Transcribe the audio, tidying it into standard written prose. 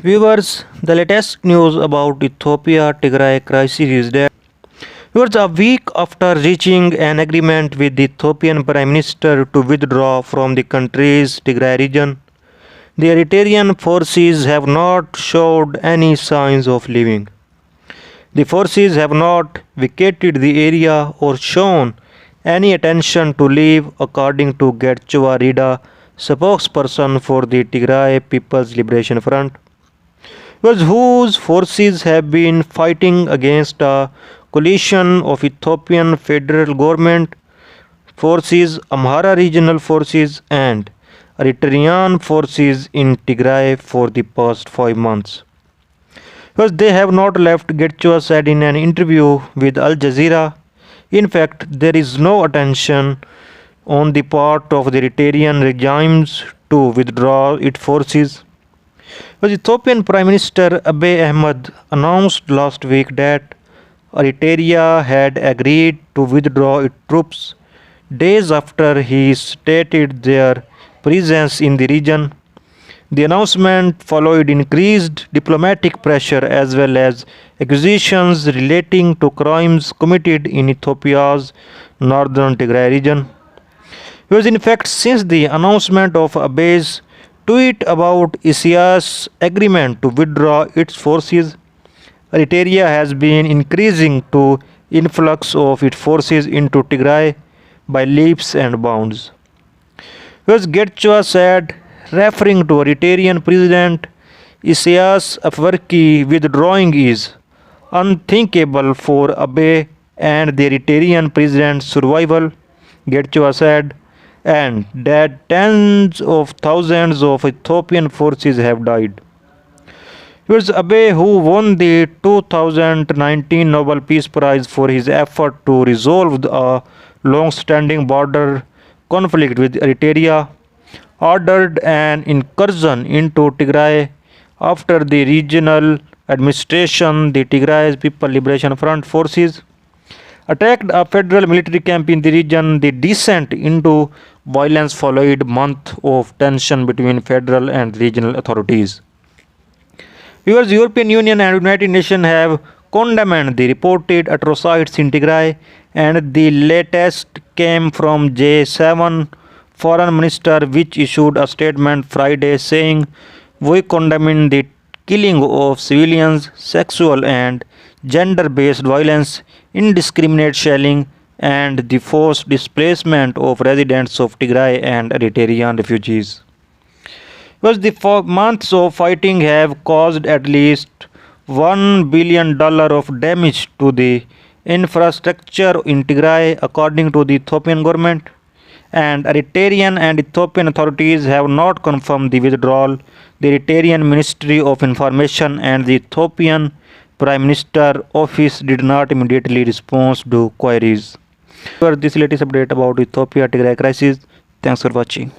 Viewers, the latest news about Ethiopia Tigray crisis is that viewers, a week after reaching an agreement with the Ethiopian Prime Minister to withdraw from the country's Tigray region, the Eritrean forces have not showed any signs of leaving. The forces have not vacated the area or shown any attention to leave, according to Getachew Reda, spokesperson for the Tigray People's Liberation Front, whose forces have been fighting against a coalition of Ethiopian federal government forces, Amhara regional forces, and Eritrean forces in Tigray for the past 5 months. They have not left, Getachew said in an interview with Al Jazeera. In fact, there is no attention on the part of the Eritrean regimes to withdraw its forces. The Ethiopian Prime Minister Abiy Ahmed announced last week that Eritrea had agreed to withdraw its troops days after he stated their presence in the region. The announcement followed increased diplomatic pressure as well as accusations relating to crimes committed in Ethiopia's northern Tigray region. In fact, since the announcement of Abiy's tweet about Isaiah's agreement to withdraw its forces, Eritrea has been increasing to influx of its forces into Tigray by leaps and bounds. Getachew said, referring to Eritrean President Isaias Afwerki, withdrawing is unthinkable for Abiy and the Eritrean president's survival, Getachew said, and that tens of thousands of Ethiopian forces have died. Abiy, who won the 2019 Nobel Peace Prize for his effort to resolve a long-standing border conflict with Eritrea, ordered an incursion into Tigray after the regional administration, the Tigray People Liberation Front forces, attacked a federal military camp in the region. The descent into violence followed months of tension between federal and regional authorities. The European Union and United Nations have condemned the reported atrocities in Tigray, and the latest came from G7 Foreign Minister, which issued a statement Friday saying, "We condemn the killing of civilians, sexual and gender-based violence, indiscriminate shelling, and the forced displacement of residents of Tigray and Eritrean refugees." The months of fighting have caused at least $1 billion of damage to the infrastructure in Tigray, according to the Ethiopian government, and Eritrean and Ethiopian authorities have not confirmed the withdrawal. The Eritrean Ministry of Information and the Ethiopian Prime Minister Office did not immediately respond to queries. For this latest update about Ethiopia Tigray crisis, thanks for watching.